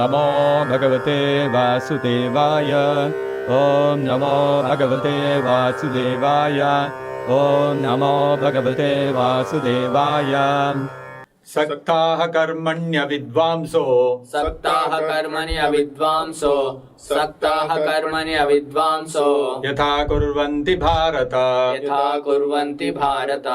नमो भगवते वासुदेवाय। ॐ नमो भगवते वासुदेवाय। ॐ नमो भगवते वासुदेवाय। सक्ताः कर्मण्य विद्वांसो सक्ताः कर्मण्य विद्वांसो सक्ताः कर्मण्य विद्वांसो यथा कुर्वन्ति भारत यथा कुर्वन्ति भारत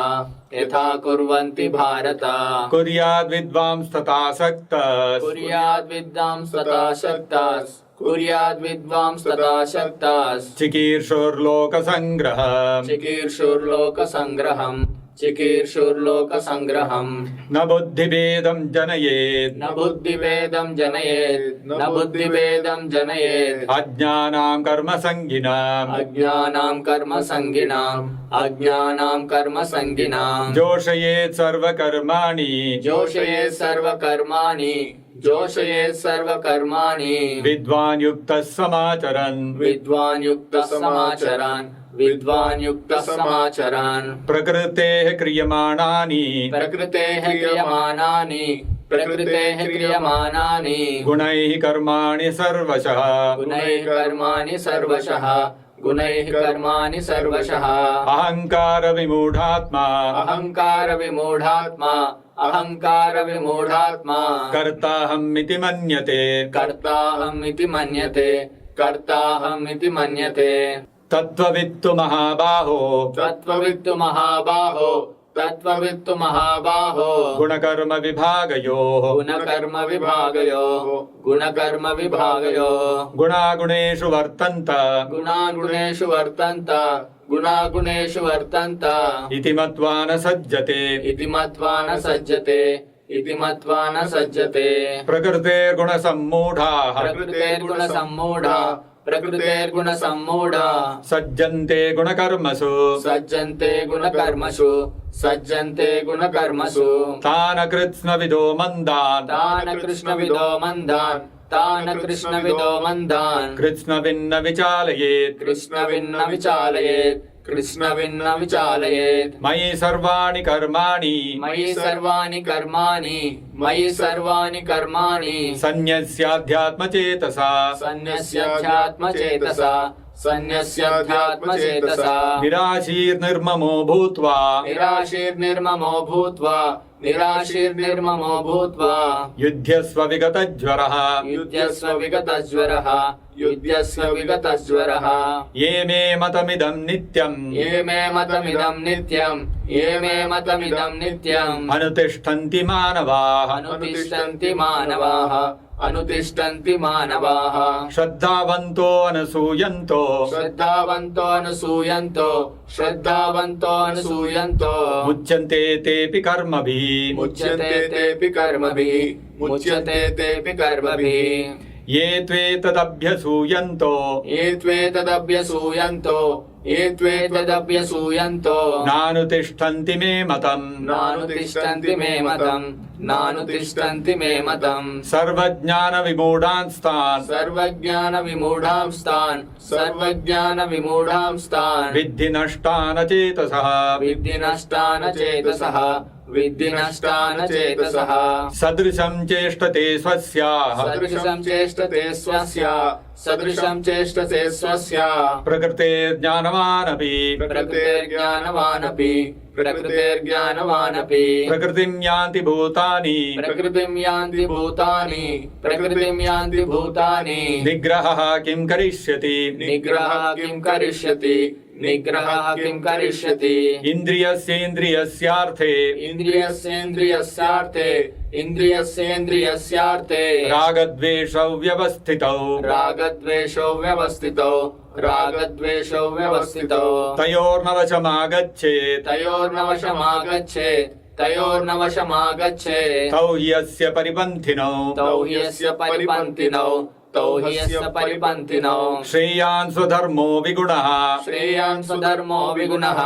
यथा कुर्वन्ति भारत कुर्याद् विद्वांस्तथा सक्तः कुर्याद् विद्वांस्तथा शक्तः कुर्याद् विद्वांस्तथा शक्तः चिकीर्षुर्लोकसङ्ग्रहम् चिकीर्षुर्लोकसङ्ग्रहम् चिकीर्षुर्लोकसङ्ग्रहम् न बुद्धिभेदं जनयेत् न बुद्धिभेदं जनयेत् न बुद्धिभेदं जनयेत् अज्ञानां कर्मसङ्गिनाम् अज्ञानां कर्मसङ्गिनाम् अज्ञानां कर्मसङ्गिनाम् जोषयेत् सर्वकर्माणि जोषयेत् सर्वकर्माणि जोषयेत् सर्वकर्माणि विद्वान् युक्तः समाचरन् विद्वान् युक्तः समाचरन् विद्वान् युक्तः समाचरन् प्रकृतेः क्रियमाणानि प्रकृतेः क्रियमाणानि प्रकृतेः क्रियमाणानि गुणैः कर्माणि सर्वशः गुणैः कर्माणि सर्वशः गुणैः कर्माणि सर्वशः अहङ्कार विमूढात्मा अहङ्कार विमूढात्मा अहङ्कार विमूढात्मा कर्ताहमिति मन्यते कर्ताहमिति मन्यते कर्ताहमिति मन्यते तत्त्ववित्तु महाबाहो तत्त्ववित्तु महाबाहो तत्त्ववित्तु महाबाहो गुणकर्म विभागयोः गुणकर्म विभागयोः गुणकर्म विभागयोः गुणागुणेषु वर्तन्त गुणागुणेषु वर्तन्त गुणागुणेषु वर्तन्त इति मत्वा न सज्जते इति मत्वा न सज्जते इति मत्वा न सज्जते प्रकृतेर्गुणसम्मूढाः प्रकृतेर्गुणसम्मूढा प्रकृतेर्गुणसम्मूढा सज्जन्ते गुणकर्मसु सज्जन्ते गुणकर्मसु सज्जन्ते गुणकर्मसु तान् कृत्स्नविदो मन्दान् तान् कृष्णविदो मन्दान् तान् कृष्णविदो मन्दान् कृत्स्नविन्न विचालयेत् कृष्णविन्न विचालयेत् कृष्णविन्न विचालयेत् मयि सर्वाणि कर्माणि मयि सर्वाणि कर्माणि मयि सर्वाणि कर्माणि सन्न्यस्याध्यात्मचेतसा सन्न्यस्याध्यात्मचेतसा सन्न्यस्याध्यात्मचेतसा निराशीर्निर्ममो भूत्वा निराशीर्निर्ममो भूत्वा निराशीर्निर्ममो भूत्वा युध्यस्व विगतज्वरः युध्यस्व विगतज्वरः युध्यस्व विगतज्वरः ये मे मतमिदं नित्यम् ये मे मतमिदं नित्यम् ये मे मतमिदं नित्यम् अनुतिष्ठन्ति मानवाः अनुतिष्ठन्ति मानवाः अनुतिष्ठन्ति मानवाः श्रद्धावन्तो अनसूयन्तो श्रद्धावन्तो अनुसूयन्तो श्रद्धावन्तो अनुसूयन्तो मुच्यन्ते तेऽपि कर्मभिः मुच्यते तेऽपि कर्मभिः मुच्यते तेऽपि कर्मभिः ये त्वेतदभ्यसूयन्तो ये त्वेतदभ्यसूयन्तो ये त्वेतदभ्यसूयन्तो नानुतिष्ठन्ति मे मतम् नानुतिष्ठन्ति मे मतम् नानुतिष्ठन्ति मे मतम् सर्वज्ञानविमूढांस्तान् सर्वज्ञानविमूढांस्तान् सर्वज्ञानविमूढांस्तान् विद्धि नष्टान चेतसः विद्धि नष्टान चेतसः विद्धि नष्टान चेतसः सदृशं चेष्टते स्वस्याः सदृशं चेष्टते स्वस्याः सदृशं चेष्टते स्वस्याः प्रकृतेर्ज्ञानवानपि प्रकृतेर्ज्ञानवानपि प्रकृतेर्ज्ञानवानपि प्रकृतिं यान्ति भूतानि प्रकृतिं यान्ति भूतानि प्रकृतिं यान्ति भूतानि निग्रहः किं करिष्यति निग्रहः किं करिष्यति निग्रहः किं करिष्यति इन्द्रियस्येन्द्रियस्यार्थे इन्द्रियस्येन्द्रियस्यार्थे इन्द्रियस्येन्द्रियस्यार्थे रागद्वेषौ व्यवस्थितौ रागद्वेषौ व्यवस्थितौ रागद्वेषौ व्यवस्थितौ तयोर्नवशमागच्छेत् तयोर्नवशमागच्छेत् तयोर्नवशमागच्छेत् तौ ह्यस्य परिपन्थिनौ तौ ह्यस्य परिपन्थिनौ तौ ह्यस्य परिपन्थिनौ श्रेयान् स्वधर्मो विगुणः श्रेयान् स्वधर्मो विगुणः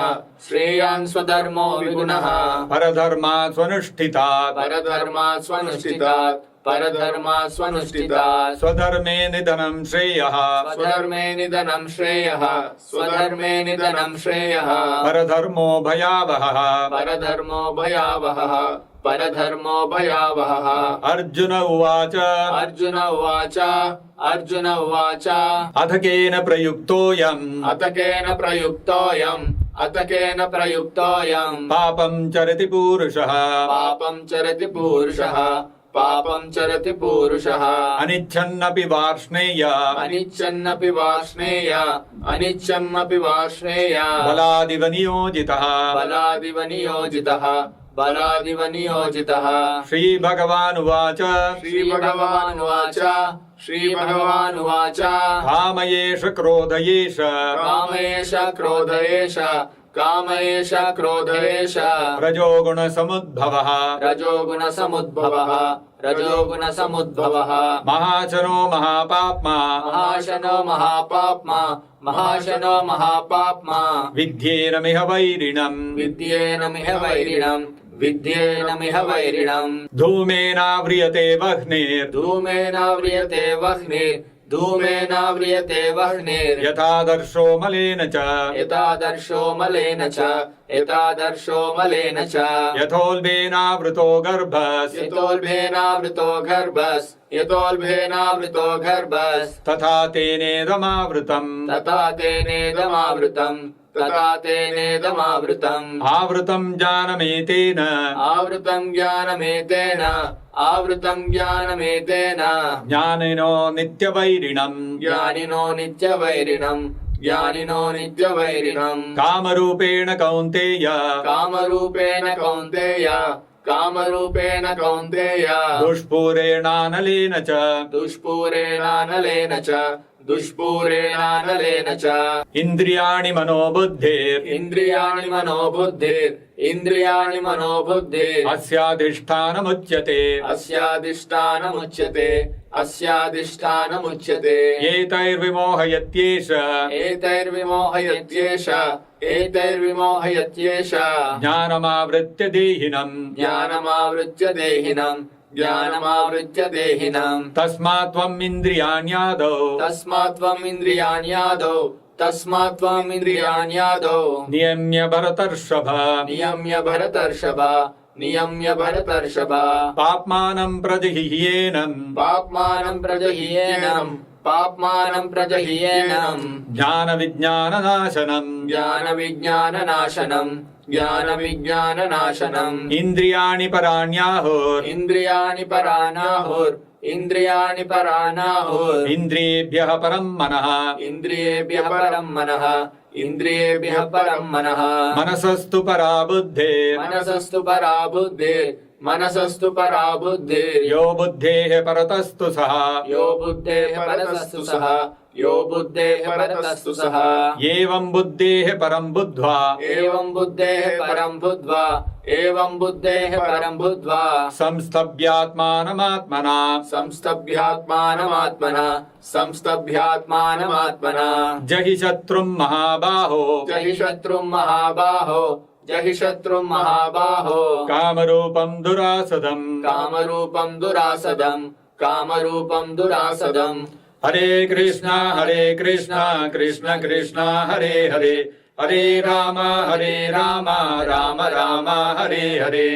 श्रेयान् स्वधर्मो विगुणः परधर्मात् स्वनुष्ठितात् परधर्मात् स्वनुष्ठितात् परधर्मात् स्वनुष्ठितात् स्वधर्मे निधनं श्रेयः स्वधर्मे निधनं श्रेयः स्वधर्मे निधनं श्रेयः परधर्मो भयावहः परधर्मो भयावहः परधर्मो भयावहः। अर्जुन उवाच अर्जुन उवाच अर्जुन उवाच अथ केन प्रयुक्तोऽयम् अथ केन प्रयुक्तोऽयम् अथ केन प्रयुक्तोऽयम् पापं चरति पूरुषः पापं चरति पूरुषः पापं चरति पूरुषः अनिच्छन्नपि वार्ष्णेय अनिच्छन्नपि वार्ष्णेय अनिच्छन्नपि वार्ष्णेय बलादिव नियोजितः बलादिव नियोजितः बलादिव नियोजितः। श्रीभगवानुवाच श्रीभगवानुवाच श्रीभगवानुवाच कामयेष क्रोध एष कामयेष क्रोध एष कामयेष क्रोध एष रजोगुणसमुद्भवः रजोगुणसमुद्भवः रजोगुणसमुद्भवः महाशनो महापाप्मा महाशनो महापाप्मा महाशनो महापाप्मा विद्येनमिह वैरिणम् विद्येनमिह वैरिणम् विद्येनमिह वैरिणम् धूमेनाव्रियते वह्निर् धूमेनाव्रियते वह्निर् धूमेनाव्रियते वह्निर् यथादर्शो मलेन च एतादर्शो मलेन च एतादर्शो मलेन च यथोल्बेनावृतो गर्भस् यतोल्बेनावृतो गर्भस् यतोल्बेनावृतो गर्भस् तथा तेनेदमावृतम् तथा तेनेदमावृतम् तथा तेनेदमावृतम् आवृतम् ज्ञानमेतेन आवृतम् ज्ञानमेतेन आवृतम् ज्ञानमेतेन ज्ञानिनो नित्यवैरिणम् ज्ञानिनो नित्यवैरिणम् ज्ञानिनो नित्यवैरिणम् कामरूपेण कौन्तेय कामरूपेण कौन्तेय कामरूपेण कौन्तेय दुष्पूरेणानलेन च दुष्पूरेणानलेन च दुष्पूरेणानलेन च इन्द्रियाणि मनोबुद्धिर् इन्द्रियाणि मनोबुद्धिर् इन्द्रियाणि मनोबुद्धिर् अस्याधिष्ठानमुच्यते अस्याधिष्ठानमुच्यते अस्याधिष्ठानमुच्यते एतैर्विमोहयत्येष एतैर्विमोहयत्येष एतैर्विमोहयत्येष ज्ञानमावृत्य देहिनम् ज्ञानमावृत्य देहिनम् ज्ञानमावृत्य देहिनम् तस्मात् त्वम् इन्द्रियाण्यादौ तस्मात् त्वम् इन्द्रियाण्यादौ तस्मात् त्वम् इन्द्रियाण्यादौ नियम्य भरतर्षभ नियम्य भरतर्षभ नियम्य भरतर्षभ पाप्मानं प्रजह्येनम् पाप्मानं प्रजह्येनम् पाप्मानं प्रजह्येनम् ज्ञानविज्ञाननाशनम् ज्ञानविज्ञाननाशनम् ज्ञानविज्ञाननाशनम् इन्द्रियाणि पराण्याहुर् इन्द्रियाणि परानाहुर् इन्द्रियाणि परानाहुर् इन्द्रियेभ्यः परम् मनः इन्द्रियेभ्यः परम् मनः इन्द्रियेभ्यः परम् मनः मनसस्तु परा बुद्धिर् मनसस्तु परा बुद्धिर् मनसस्तु परा बुद्धिर् यो बुद्धेः परतस्तु सः यो बुद्धेः परतस्तु सः यो बुद्धेः परतस्तु सः एवं बुद्धेः परम् बुद्ध्वा एवं बुद्धेः परम् बुद्ध्वा एवं बुद्धेः परम् बुद्ध्वा संस्तभ्यात्मानमात्मना संस्तभ्यात्मानमात्मना संस्तभ्यात्मानमात्मना जहि शत्रुम् महाबाहो जहि शत्रुम् महाबाहो जहि शत्रुम् महाबाहो कामरूपम् दुरासदम् कामरूपम् दुरासदम् कामरूपम् दुरासदम्। हरे कृष्णा कृष्ण कृष्ण हरे हरे हरे राम राम राम हरे हरे।